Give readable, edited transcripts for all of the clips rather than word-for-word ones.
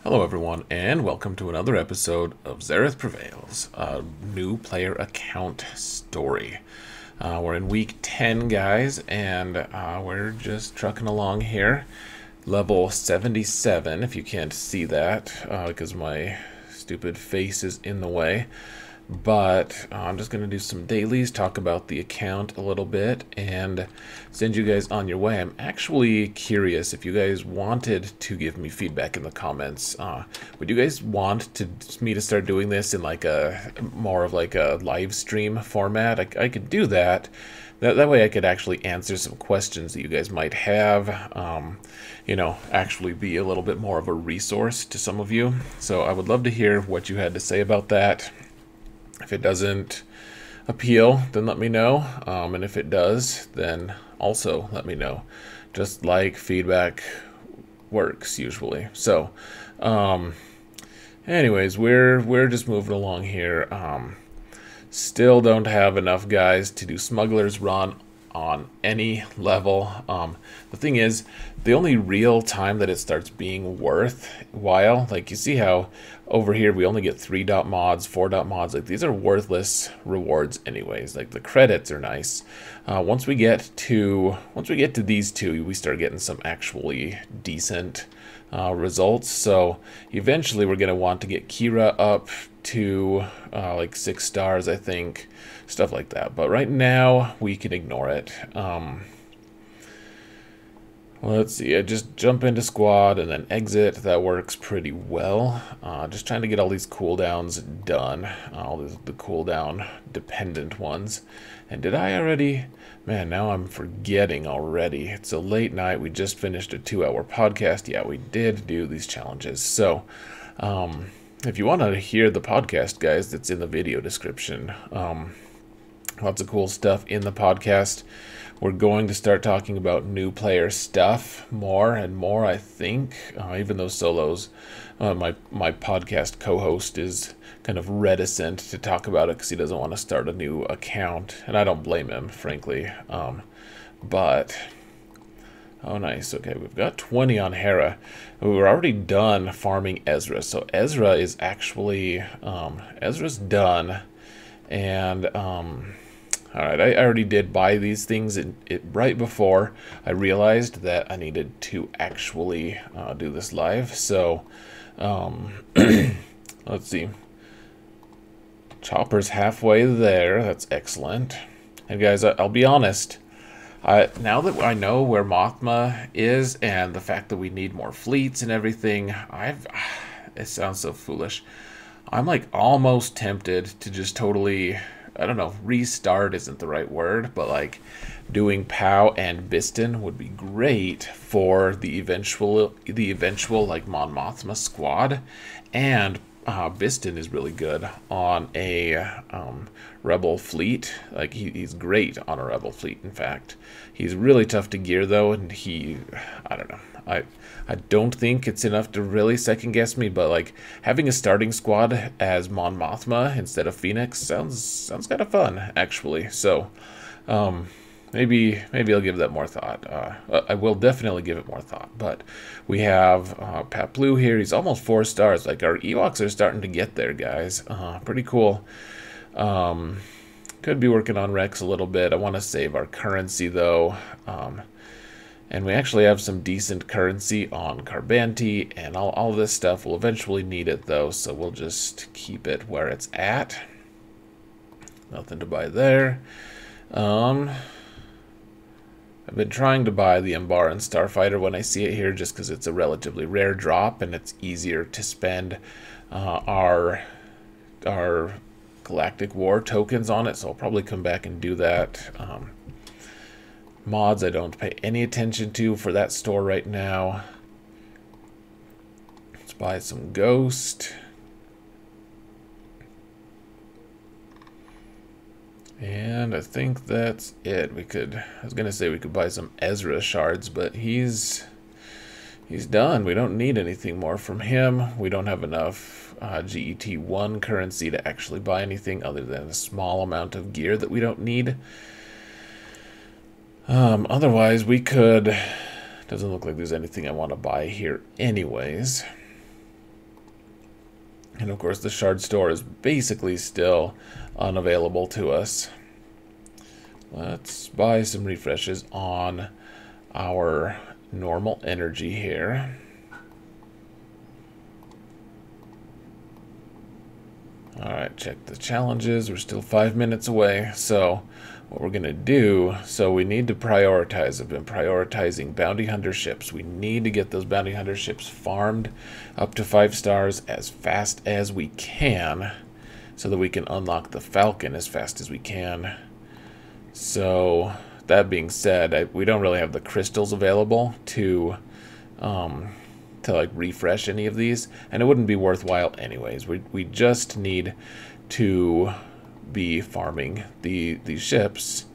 Hello everyone, and welcome to another episode of Zareth Prevails, a new player account story. We're in week 10, guys, and we're just trucking along here. Level 77, if you can't see that, because my stupid face is in the way. But I'm just going to do some dailies, talk about the account a little bit, and send you guys on your way. I'm actually curious if you guys wanted to give me feedback in the comments. Would you guys want me to start doing this in like a more of like a live stream format? I could do that. That way I could actually answer some questions that you guys might have. Actually be a little bit more of a resource to some of you. So I would love to hear what you had to say about that. If it doesn't appeal, then let me know. And if it does, then also let me know. Just like feedback works usually. So, anyways, we're just moving along here. Still don't have enough guys to do Smuggler's Run on any level. The thing is, the only real time that it starts being worthwhile, like you see how over here we only get 3 dot mods, 4 dot mods, like these are worthless rewards anyways. Like the credits are nice. Once we get to these two, we start getting some actually decent results. So eventually we're going to want to get Kira up to like 6 stars, I think, stuff like that. But right now we can ignore it. Let's see, I just jump into squad and then exit. That works pretty well. Just trying to get all these cooldowns done, all the cooldown dependent ones. And did I already? Man, now I'm forgetting already. It's a late night. We just finished a 2-hour podcast. Yeah, we did do these challenges. So, if you want to hear the podcast, guys, that's in the video description. Lots of cool stuff in the podcast. We're going to start talking about new player stuff more and more, I think. Even though solos, my podcast co-host is kind of reticent to talk about it because he doesn't want to start a new account. And I don't blame him, frankly. But, oh nice, okay, we've got 20 on Hera. We were already done farming Ezra. So Ezra is actually, Ezra's done. And, alright, I already did buy these things right before I realized that I needed to actually do this live. So, let's see. Chopper's halfway there. That's excellent. And guys, I'll be honest. Now that I know where Mothma is and the fact that we need more fleets and everything, it sounds so foolish. I'm like almost tempted to just totally, I don't know, restart isn't the right word, but like doing POW and Biston would be great for the eventual like Mon Mothma squad. And Biston is really good on a rebel fleet. Like he's great on a rebel fleet. In fact, he's really tough to gear though, and I don't know. I don't think it's enough to really second guess me, but like having a starting squad as Mon Mothma instead of Phoenix sounds kind of fun actually. So maybe I'll give that more thought. I will definitely give it more thought. But we have Pat Blue here. He's almost 4 stars. Like our Ewoks are starting to get there, guys. Pretty cool. Could be working on Rex a little bit. I want to save our currency though. And we actually have some decent currency on Carbanti, and all this stuff. We'll eventually need it though, so we'll just keep it where it's at. Nothing to buy there. I've been trying to buy the Embaran Starfighter when I see it here, just because it's a relatively rare drop and it's easier to spend our Galactic War tokens on it. So I'll probably come back and do that. Mods I don't pay any attention to for that store right now. Let's buy some Ghost. And I think that's it. I was gonna say we could buy some Ezra shards, but he's done. We don't need anything more from him. We don't have enough GET1 currency to actually buy anything other than a small amount of gear that we don't need. Otherwise we could, doesn't look like there's anything I want to buy here anyways. And of course the shard store is basically still unavailable to us. Let's buy some refreshes on our normal energy here. Alright, check the challenges. We're still 5 minutes away. So what we're going to do, so we need to prioritize. I've been prioritizing bounty hunter ships. We need to get those bounty hunter ships farmed up to 5 stars as fast as we can so that we can unlock the Falcon as fast as we can. So that being said, we don't really have the crystals available to like refresh any of these, and it wouldn't be worthwhile anyways. We just need to be farming these ships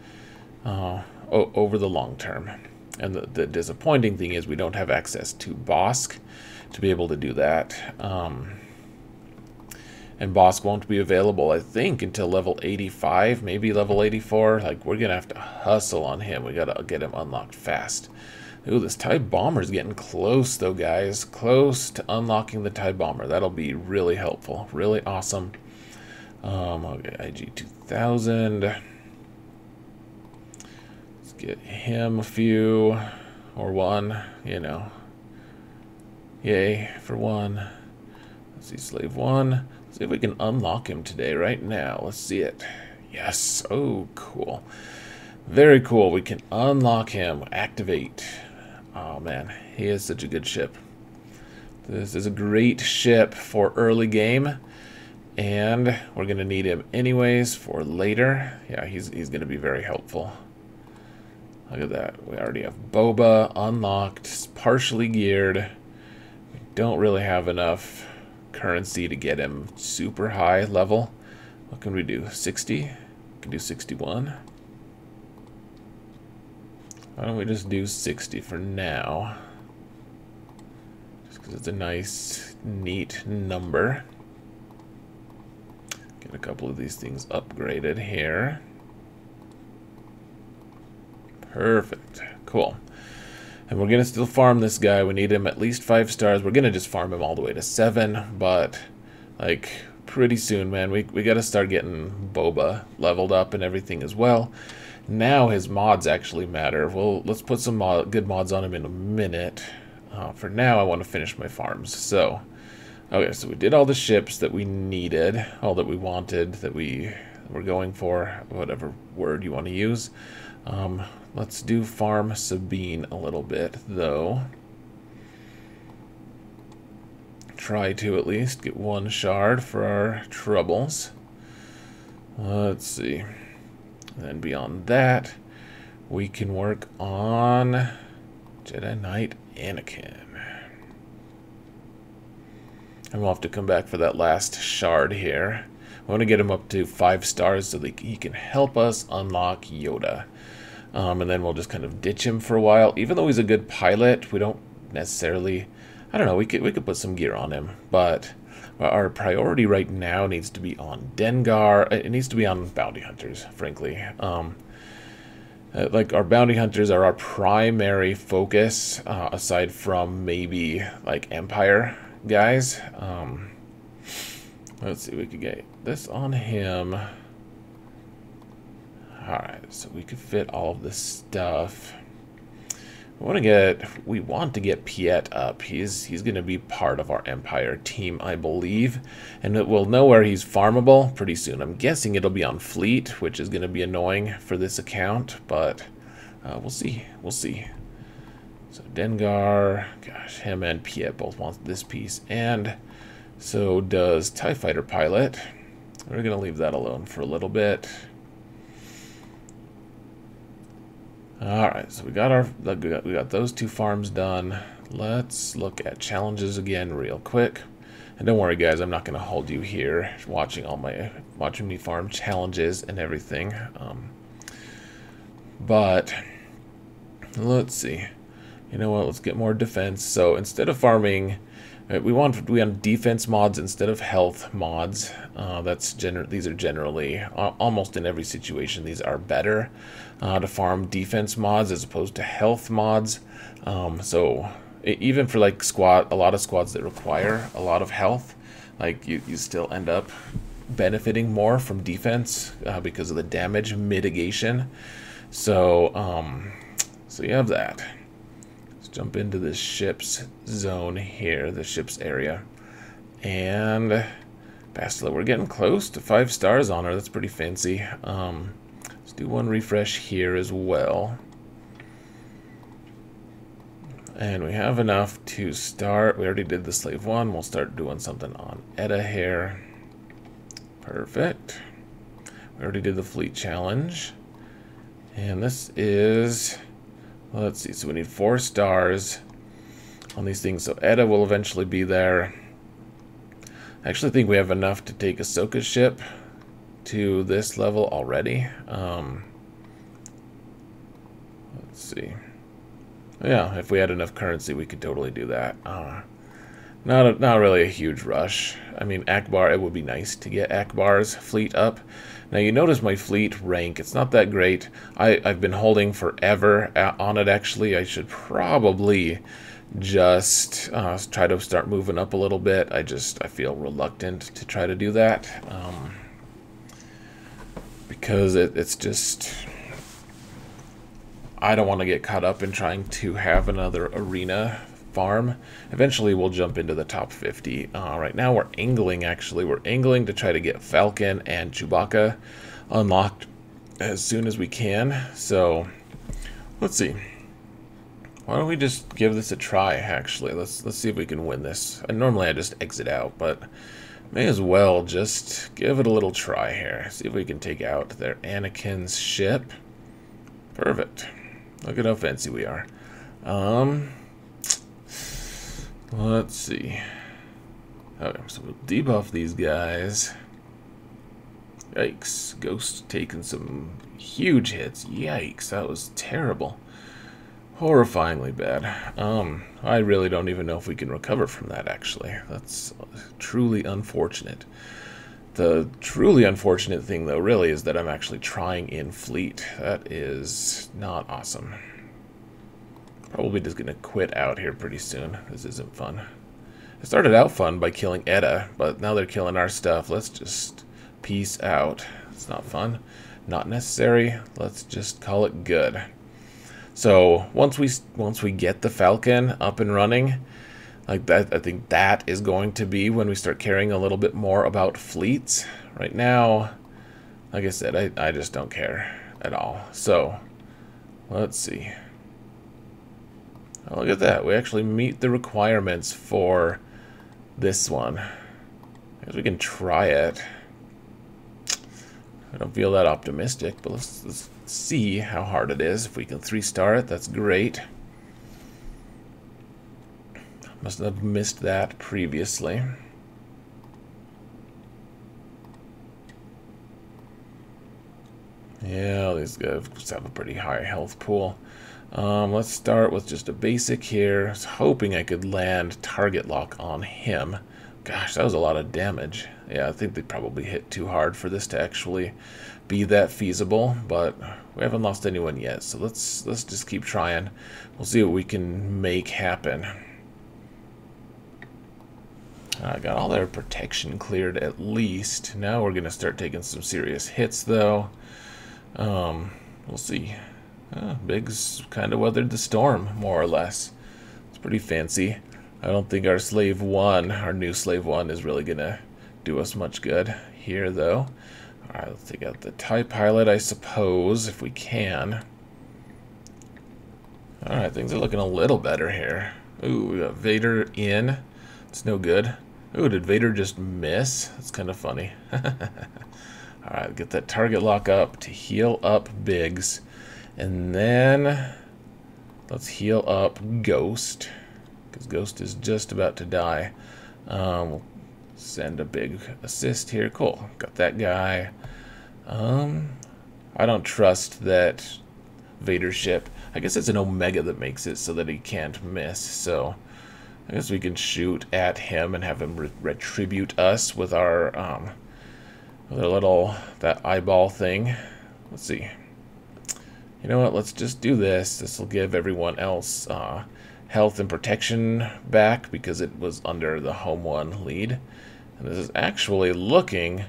over the long term. And the disappointing thing is we don't have access to Bosk to be able to do that. And Bosk won't be available, I think, until level 85, maybe level 84. Like, we're gonna have to hustle on him. We gotta get him unlocked fast. Ooh, this TIE Bomber's getting close, though, guys. Close to unlocking the TIE Bomber. That'll be really helpful. Really awesome. Okay, IG-2000. Let's get him a few. Or one, you know. Yay, for one. Let's see, Slave 1. Let's see if we can unlock him today, right now. Let's see it. Yes. Oh, cool. Very cool. We can unlock him. Activate. Oh man, he is such a good ship. This is a great ship for early game, and we're gonna need him anyways for later. Yeah, he's gonna be very helpful. Look at that. We already have Boba unlocked, partially geared. We don't really have enough currency to get him super high level. What can we do? 60? We can do 61. Why don't we just do 60 for now? Just because it's a nice, neat number. Get a couple of these things upgraded here. Perfect. Cool. And we're going to still farm this guy. We need him at least 5 stars. We're going to just farm him all the way to 7. But, like, pretty soon, man, we got to start getting Boba leveled up and everything as well. Now his mods actually matter. Well, let's put some good mods on him in a minute. For now, I want to finish my farms. So, okay, so we did all the ships that we needed, all that we wanted, that we were going for, whatever word you want to use. Let's do farm Sabine a little bit, though. Try to at least get 1 shard for our troubles. Let's see. And then beyond that, we can work on Jedi Knight Anakin. And we'll have to come back for that last shard here. I want to get him up to 5 stars so that he can help us unlock Yoda. And then we'll just kind of ditch him for a while. Even though he's a good pilot, we don't necessarily... I don't know, we could put some gear on him. But our priority right now needs to be on Dengar. It needs to be on bounty hunters, frankly. Like, our bounty hunters are our primary focus, aside from maybe, like, Empire guys. Let's see, we could get this on him. Alright, so we could fit all of this stuff. We want to get Piet up. He's going to be part of our Empire team, I believe. And we'll know where he's farmable pretty soon. I'm guessing it'll be on Fleet, which is going to be annoying for this account. But we'll see. We'll see. So Dengar, gosh, him and Piet both want this piece. And so does TIE Fighter Pilot. We're going to leave that alone for a little bit. Alright, so we got those 2 farms done. Let's look at challenges again real quick. And don't worry guys, I'm not gonna hold you here watching me farm challenges and everything. But let's see. You know what, let's get more defense. So instead of farming, we want defense mods instead of health mods. These are generally almost in every situation. These are better to farm defense mods as opposed to health mods. So even for like a lot of squads that require a lot of health, like you still end up benefiting more from defense because of the damage mitigation. So you have that. Let's jump into this ship's zone here, the ship's area. And Bastila, we're getting close to 5 stars on her. That's pretty fancy. Let's do one refresh here as well. And we have enough to start. We already did the slave 1. We'll start doing something on Edda here. Perfect. We already did the fleet challenge. And this is, well, let's see, so we need 4 stars on these things. So Edda will eventually be there. I actually think we have enough to take Ahsoka's ship to this level already. Let's see. Yeah, if we had enough currency, we could totally do that. Not really a huge rush. I mean, Akbar, it would be nice to get Akbar's fleet up. Now, you notice my fleet rank. It's not that great. I've been holding forever on it, actually. I should probably just try to start moving up a little bit. I feel reluctant to try to do that. Because it's just... I don't want to get caught up in trying to have another arena farm. Eventually we'll jump into the top 50. Right now we're angling, actually. We're angling to try to get Falcon and Chewbacca unlocked as soon as we can. So let's see. Why don't we just give this a try, actually. Let's see if we can win this. And normally I just exit out, but may as well just give it a little try here. See if we can take out their Anakin's ship. Perfect. Look at how fancy we are. Let's see. Okay, so we'll debuff these guys. Yikes. Ghost taking some huge hits. Yikes, that was terrible. Horrifyingly bad. I really don't even know if we can recover from that, actually. That's truly unfortunate. The truly unfortunate thing, though, really, is that I'm actually trying in fleet. That is not awesome. Probably just going to quit out here pretty soon. This isn't fun. It started out fun by killing Edda, but now they're killing our stuff. Let's just peace out. It's not fun. Not necessary. Let's just call it good. So once we get the Falcon up and running, like that, I think that is going to be when we start caring a little bit more about fleets. Right now, like I said, I just don't care at all. So let's see. Oh, look at that. We actually meet the requirements for this one. I guess we can try it. I don't feel that optimistic, but let's see how hard it is. If we can 3-star it, that's great. Must have missed that previously. Yeah, these guys have a pretty high health pool. Let's start with just a basic here. I was hoping I could land target lock on him. Gosh, that was a lot of damage. Yeah, I think they probably hit too hard for this to actually be that feasible, but we haven't lost anyone yet, so let's just keep trying. We'll see what we can make happen. I got all their protection cleared at least. Now we're going to start taking some serious hits, though. We'll see. Biggs kind of weathered the storm, more or less. It's pretty fancy. I don't think our Slave 1, our new Slave 1, is really going to do us much good here, though. Alright, let's take out the TIE pilot, I suppose, if we can. Alright, things are looking a little better here. Ooh, we got Vader in. It's no good. Ooh, did Vader just miss? That's kind of funny. Alright, get that target lock up to heal up Biggs. And then let's heal up Ghost, because Ghost is just about to die. We'll send a big assist here. Cool, got that guy. I don't trust that Vader ship. I guess it's an Omega that makes it so that he can't miss. So I guess we can shoot at him and have him retribute us with our little that eyeball thing. Let's see. You know what? Let's just do this. This will give everyone else health and protection back because it was under the home one lead. And this is actually looking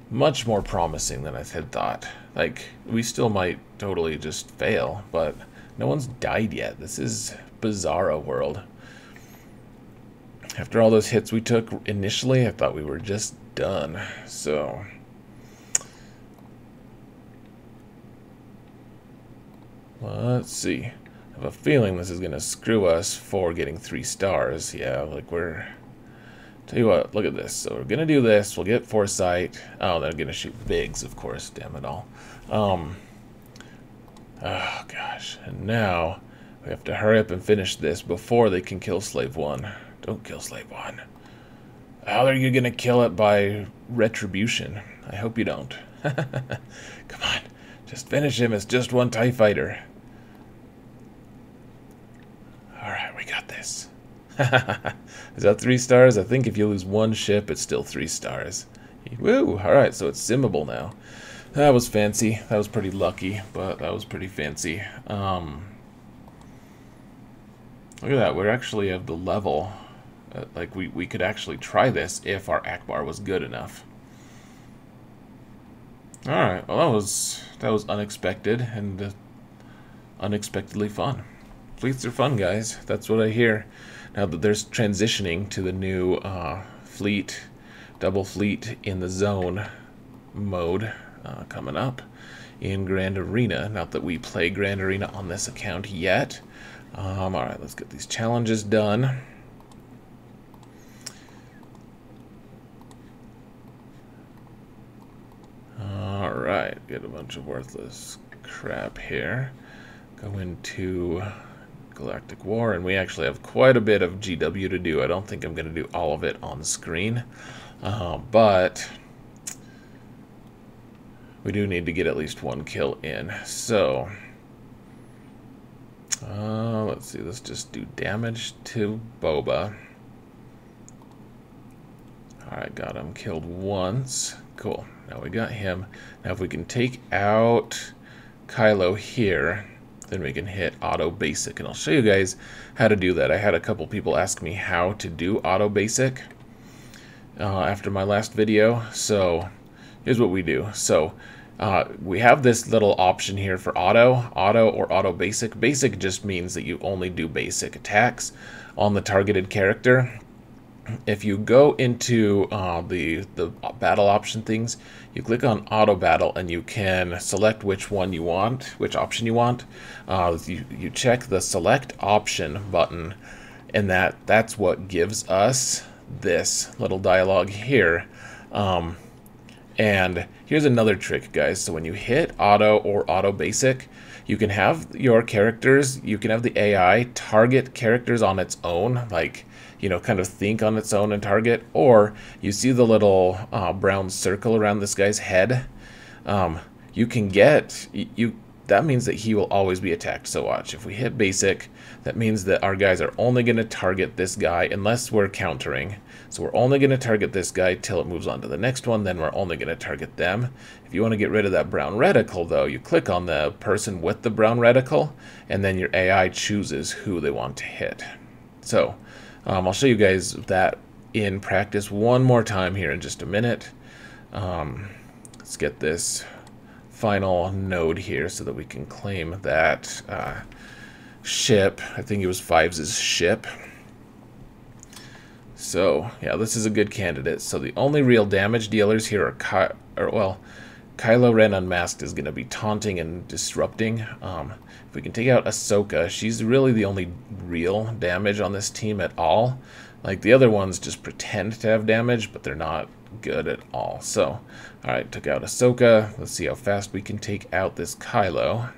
much more promising than I had thought. Like, we still might totally just fail, but no one's died yet. This is Bizarro world. After all those hits we took initially, I thought we were just done. So let's see. I have a feeling this is going to screw us for getting 3 stars. Yeah, like we're... Tell you what, look at this. So we're going to do this. We'll get Foresight. Oh, they're going to shoot Biggs, of course. Damn it all. Oh, gosh. And now we have to hurry up and finish this before they can kill Slave 1. Don't kill Slave 1. How are you going to kill it by retribution? I hope you don't. Come on. Just finish him. It's just one TIE fighter. Alright, we got this. Is that 3 stars? I think if you lose 1 ship, it's still 3 stars. Woo! Alright, so it's simmable now. That was fancy. That was pretty lucky, but that was pretty fancy. Look at that. We actually have the level. Like, we could actually try this if our Akbar was good enough. Alright, well that was unexpected and unexpectedly fun. Fleets are fun, guys. That's what I hear. Now that there's transitioning to the new fleet, double fleet in the zone mode coming up in Grand Arena. Not that we play Grand Arena on this account yet. Alright, let's get these challenges done. Alright, get a bunch of worthless crap here. Go into Galactic War, and we actually have quite a bit of GW to do. I don't think I'm going to do all of it on screen, but we do need to get at least 1 kill in. So, let's see, let's just do damage to Boba. Alright, got him killed once. Cool. Now we got him. Now if we can take out Kylo here, then we can hit auto basic, and I'll show you guys how to do that. I had a couple people ask me how to do auto basic after my last video, so here's what we do. So we have this little option here for auto or auto basic. Basic just means that you only do basic attacks on the targeted character. If you go into the battle option things, you click on auto battle and you can select which one you want, which option you want. You check the select option button, and that's what gives us this little dialogue here. And here's another trick, guys. So when you hit auto or auto basic, you can have your characters, you can have the AI target characters on its own, like, you know, kind of think on its own and target, or you see the little brown circle around this guy's head. You can get, that means that he will always be attacked. So watch, if we hit basic, that means that our guys are only going to target this guy unless we're countering. So we're only going to target this guy till it moves on to the next one, then we're only going to target them. If you want to get rid of that brown reticle, though, you click on the person with the brown reticle, and then your AI chooses who they want to hit. So I'll show you guys that in practice one more time here in just a minute. Let's get this final node here so that we can claim that ship. I think it was Fives' ship. So, yeah, this is a good candidate. So the only real damage dealers here are Kylo Ren Unmasked is going to be taunting and disrupting. If we can take out Ahsoka, she's really the only real damage on this team at all. Like, the other ones just pretend to have damage, but they're not good at all. So, alright, took out Ahsoka. Let's see how fast we can take out this Kylo.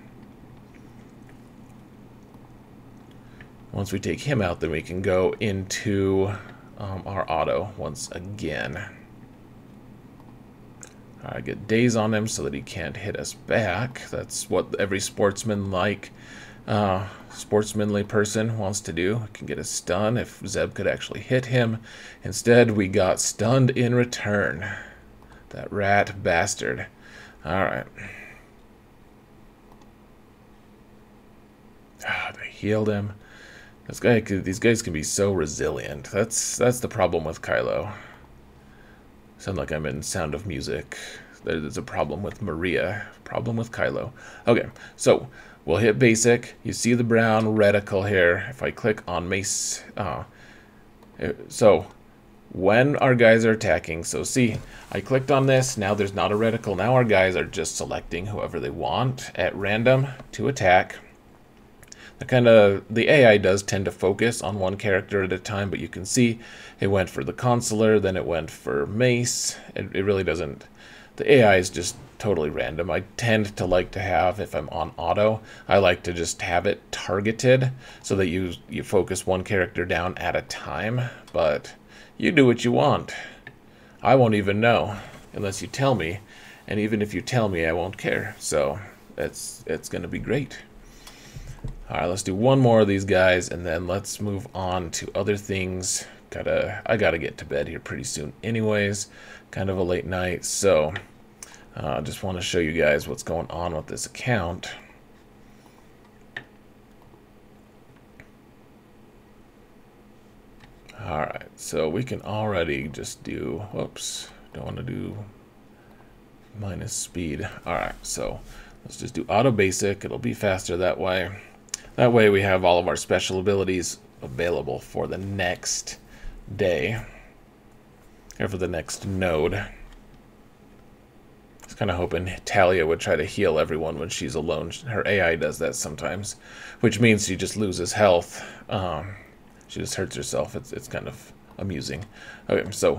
Once we take him out, then we can go into our auto once again. Alright, get daze on him so that he can't hit us back. That's what every sportsmanly person wants to do. We can get a stun if Zeb could actually hit him. Instead, we got stunned in return. That rat bastard. Alright. They healed him. These guys can be so resilient. That's the problem with Kylo. Sound like I'm in Sound of Music. There's a problem with Maria. Problem with Kylo. Okay, so we'll hit basic. You see the brown reticle here. If I click on mace, so when our guys are attacking, so see, I clicked on this. Now there's not a reticle. Now our guys are just selecting whoever they want at random to attack. The AI does tend to focus on one character at a time, but you can see it went for the consular, then it went for mace. It really doesn't. The AI is just totally random. I tend to like to have, if I'm on auto, I like to just have it targeted so that you focus one character down at a time, but you do what you want. I won't even know unless you tell me, and even if you tell me, I won't care. So it's going to be great. All right, let's do one more of these guys, and then let's move on to other things. I gotta get to bed here pretty soon anyways. Kind of a late night, so just want to show you guys what's going on with this account. All right, so we can already just do, whoops, don't want to do minus speed. All right, so let's just do auto basic. It'll be faster that way. That way we have all of our special abilities available for the next day, or for the next node. I was kind of hoping Talia would try to heal everyone when she's alone. Her AI does that sometimes, which means she just loses health. She just hurts herself. It's kind of amusing. Okay, so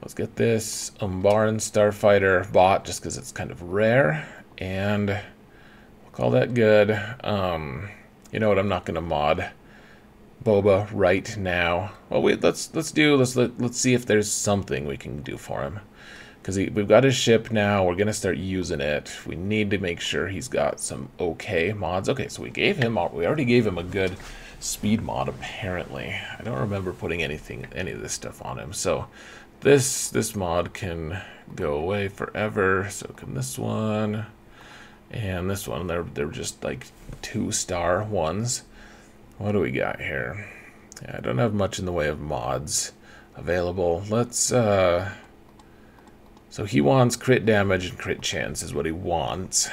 let's get this Umbaran Starfighter bot just because it's kind of rare, and we'll call that good. You know what? I'm not going to mod Boba right now. Well, wait. Let's see if there's something we can do for him, because we've got his ship now. We're gonna start using it. We need to make sure he's got some okay mods. Okay, so we already gave him a good speed mod apparently. I don't remember putting any of this stuff on him. So this mod can go away forever. So can this one and this one. They're just like 2-star ones. What do we got here? Yeah, I don't have much in the way of mods available. Let's so he wants crit damage and crit chance is what he wants.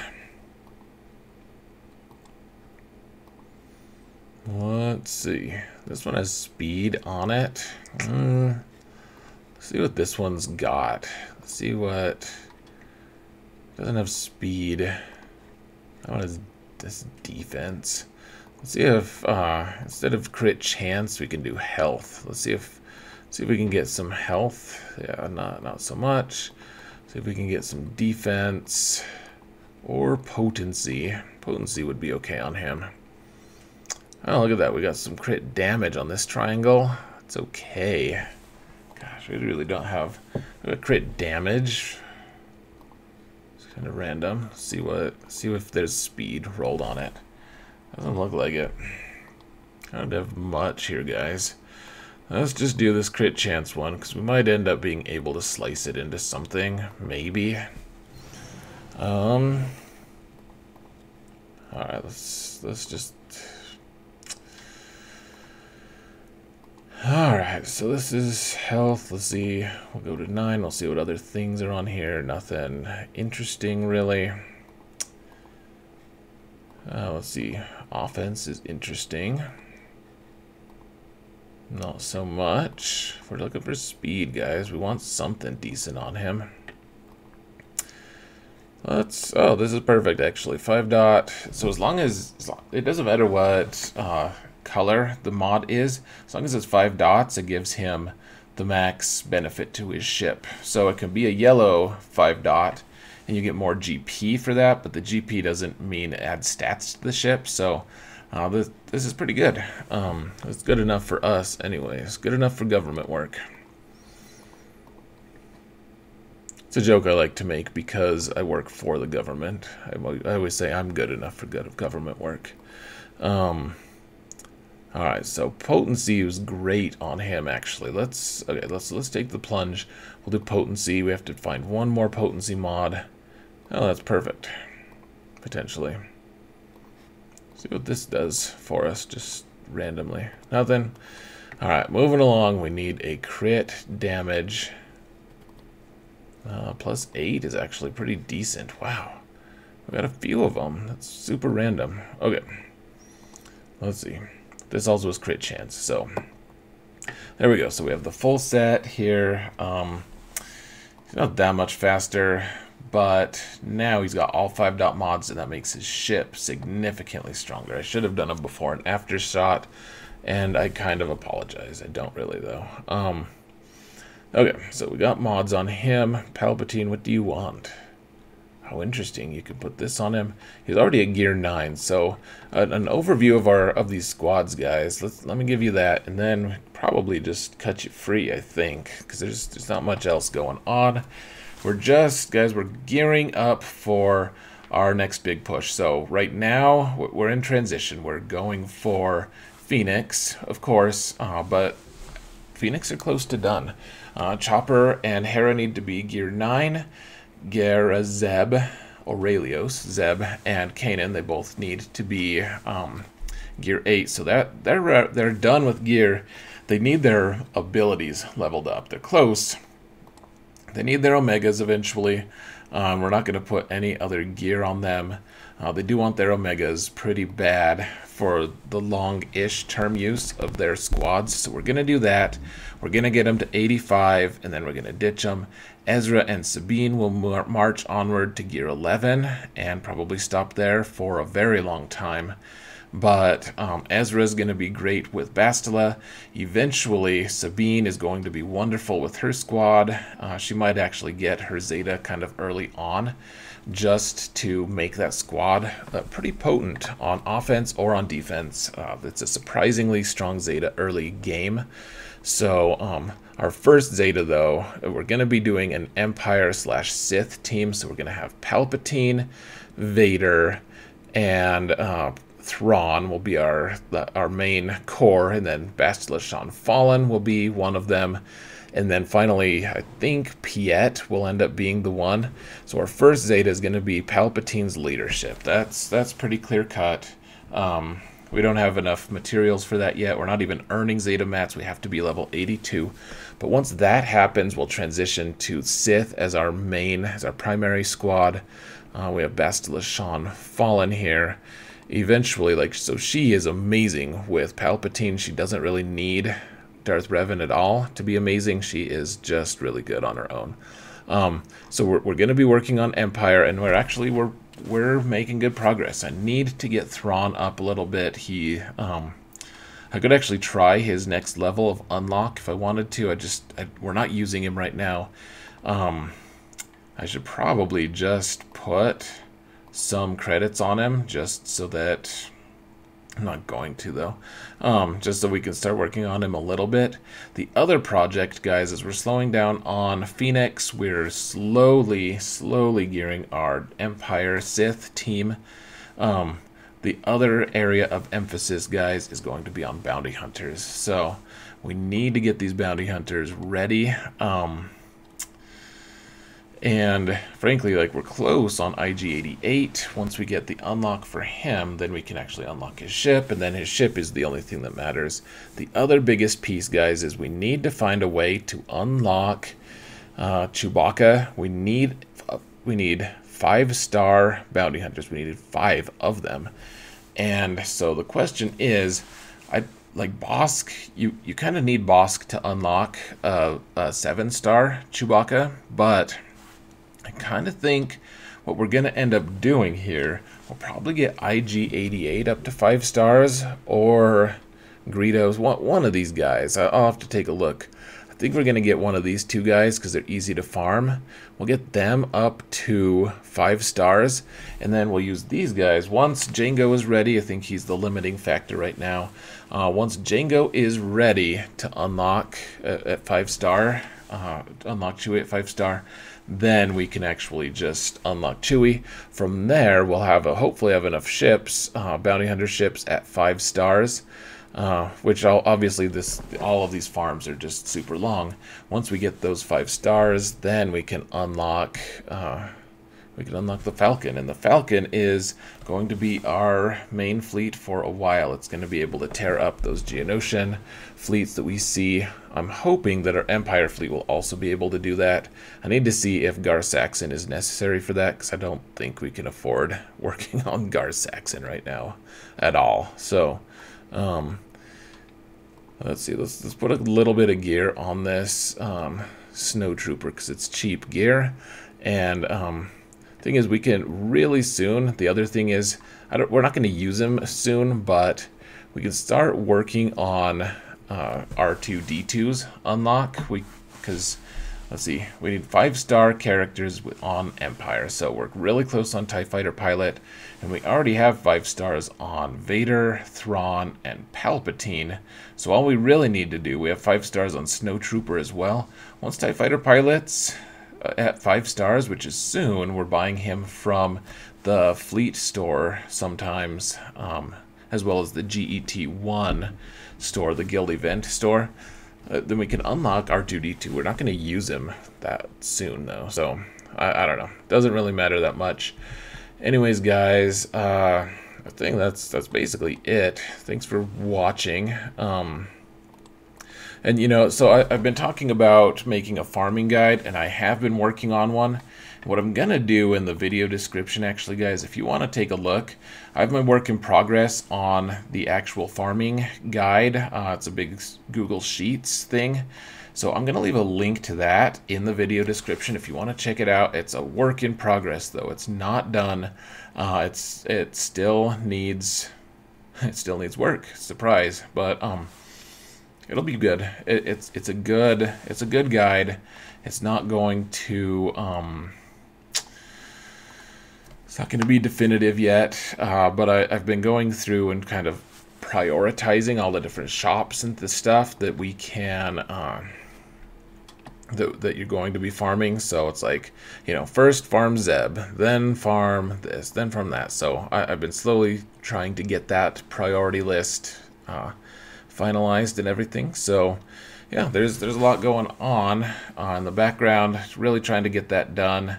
Let's see. This one has speed on it. Let's see what this one's got. Let's see what doesn't have speed. That one has this defense. Let's see if instead of crit chance we can do health. Let's see if we can get some health. Yeah, not so much. See if we can get some defense or potency. Potency would be okay on him. Oh, look at that. We got some crit damage on this triangle. It's okay. Gosh, we really don't have crit damage. It's kind of random. See if there's speed rolled on it. Doesn't look like it. I don't have much here, guys. Let's just do this crit chance one, because we might end up being able to slice it into something, maybe. Alright, let's just... Alright, so this is health. Let's see. We'll go to 9. We'll see what other things are on here. Nothing interesting, really. Let's see. Offense is interesting. Not so much. If we're looking for speed, guys, we want something decent on him. Oh, this is perfect, actually. 5 dot. So as long as it doesn't matter what color the mod is, as long as it's 5 dots, it gives him the max benefit to his ship. So it can be a yellow 5 dot, and you get more GP for that, but the GP doesn't mean it adds stats to the ship. So this is pretty good. It's good enough for us anyways. Good enough for government work. It's a joke I like to make because I work for the government. I always say I'm good enough for government work. Alright, so potency was great on him actually. Let's take the plunge. We'll do potency. We have to find one more potency mod. Oh, that's perfect. Potentially. See what this does for us just randomly. Nothing. Alright, moving along. We need a crit damage. +8 is actually pretty decent. Wow. We got a few of them. That's super random. Okay. Let's see. This also is crit chance, so there we go. So we have the full set here. He's not that much faster, but now he's got all 5 dot mods, and that makes his ship significantly stronger. I should have done a before and after shot, and I kind of apologize. I don't really, though. Okay, so we got mods on him. Palpatine, what do you want? How interesting. You could put this on him. He's already at gear 9, so an overview of these squads, guys. Let me give you that, and then probably just cut you free, I think, because there's not much else going on. We're gearing up for our next big push. So right now, we're in transition. We're going for Phoenix, of course, but Phoenix are close to done. Chopper and Hera need to be gear 9. Zeb, Aurelios, Zeb, and Kanan, they both need to be gear 8. So that they're done with gear. They need their abilities leveled up. They're close. They need their Omegas eventually. We're not going to put any other gear on them. They do want their Omegas pretty bad for the long-ish term use of their squads. So we're going to do that. We're going to get them to 85, and then we're going to ditch them. Ezra and Sabine will march onward to gear 11 and probably stop there for a very long time. But Ezra is going to be great with Bastila. Eventually, Sabine is going to be wonderful with her squad. She might actually get her Zeta kind of early on, just to make that squad pretty potent on offense or on defense. It's a surprisingly strong Zeta early game. So our first Zeta, though, we're going to be doing an Empire/Sith team. So we're going to have Palpatine, Vader, and Thrawn will be our main core, and then Bastila Shan Fallen will be one of them. And then finally, I think Piet will end up being the one. So our first Zeta is going to be Palpatine's leadership. That's pretty clear cut. We don't have enough materials for that yet. We're not even earning Zeta mats. We have to be level 82. But once that happens, we'll transition to Sith as our primary squad. We have Bastila Shan Fallen here. Eventually, so she is amazing with Palpatine. She doesn't really need Darth Revan at all to be amazing. She is just really good on her own. So we're going to be working on Empire, and we're making good progress. I need to get Thrawn up a little bit. I could actually try his next level of unlock if I wanted to. We're not using him right now. I should probably just put some credits on him, just so that I'm not going to, though, just so we can start working on him a little bit. The other project, guys, is we're slowing down on Phoenix. We're slowly gearing our Empire Sith team. The other area of emphasis, guys, is going to be on bounty hunters. So we need to get these bounty hunters ready. And frankly, we're close on IG-88. Once we get the unlock for him, then we can actually unlock his ship, and then his ship is the only thing that matters. The other biggest piece, guys, is we need to find a way to unlock Chewbacca. We need 5-star bounty hunters. We needed 5 of them. And so the question is, Bosk, you kind of need Bosk to unlock a 7-star Chewbacca, but I kind of think what we're going to end up doing here, we'll probably get IG-88 up to 5 stars, or Greedos, one of these guys. I'll have to take a look. I think we're going to get one of these 2 guys because they're easy to farm. We'll get them up to 5 stars, and then we'll use these guys. Once Jango is ready, I think he's the limiting factor right now. Once Jango is ready to unlock at 5-star, unlock Chewie at 5-star, then we can actually just unlock Chewie. From there, we'll hopefully have enough ships, bounty hunter ships at 5 stars, which obviously all of these farms are just super long. Once we get those 5 stars, then we can unlock we can unlock the Falcon, and the Falcon is going to be our main fleet for a while. It's going to be able to tear up those Geonosian fleets that we see. I'm hoping that our Empire fleet will also be able to do that. I need to see if Gar Saxon is necessary for that, because I don't think we can afford working on Gar Saxon right now at all. So, let's see, let's put a little bit of gear on this Snow Trooper, because it's cheap gear. And thing is, we can really soon, the other thing is, we're not going to use him soon, but we can start working on R2-D2's unlock. Because, let's see, we need 5-star characters on Empire, so we're really close on TIE Fighter Pilot, and we already have 5 stars on Vader, Thrawn, and Palpatine. So all we really need to do, we have 5 stars on Snow Trooper as well. Once TIE Fighter Pilot's at 5 stars, which is soon, we're buying him from the Fleet store sometimes, as well as the GET1 store, the Guild Event store. Then we can unlock R2-D2. We're not going to use him that soon, though, so I don't know. Doesn't really matter that much. Anyways, guys, I think that's basically it. Thanks for watching. And, you know, so I've been talking about making a farming guide, and I have been working on one. What I'm going to do in the video description, actually, guys, if you want to take a look, I have my work in progress on the actual farming guide. It's a big Google Sheets thing. So I'm going to leave a link to that in the video description if you want to check it out. It's a work in progress, though. It's not done. It still needs work. Surprise. But it'll be good. It's a good guide. It's not going to it's not going to be definitive yet, but I've been going through and kind of prioritizing all the different shops and the stuff that we can that you're going to be farming. So it's like, you know, first farm Zeb, then farm this, then farm that. So I've been slowly trying to get that priority list finalized and everything. So yeah, there's a lot going on in the background, really trying to get that done.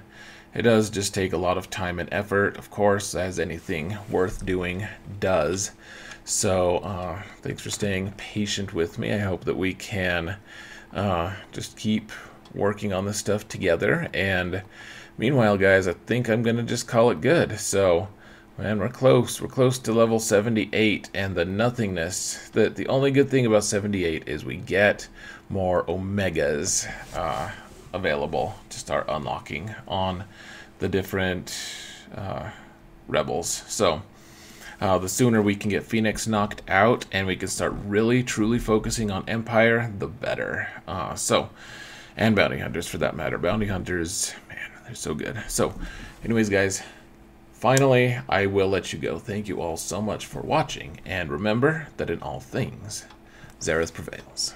It does just take a lot of time and effort, of course, as anything worth doing does. So thanks for staying patient with me. I hope that we can just keep working on this stuff together. And meanwhile, guys, I think I'm going to just call it good. So, man, we're close. We're close to level 78, and the nothingness. The only good thing about 78 is we get more Omegas available to start unlocking on the different rebels. So the sooner we can get Phoenix knocked out and we can start really truly focusing on Empire, the better. And bounty hunters for that matter. Bounty hunters, man, they're so good. So anyways, guys, finally I will let you go. Thank you all so much for watching, and remember that in all things Zareth prevails.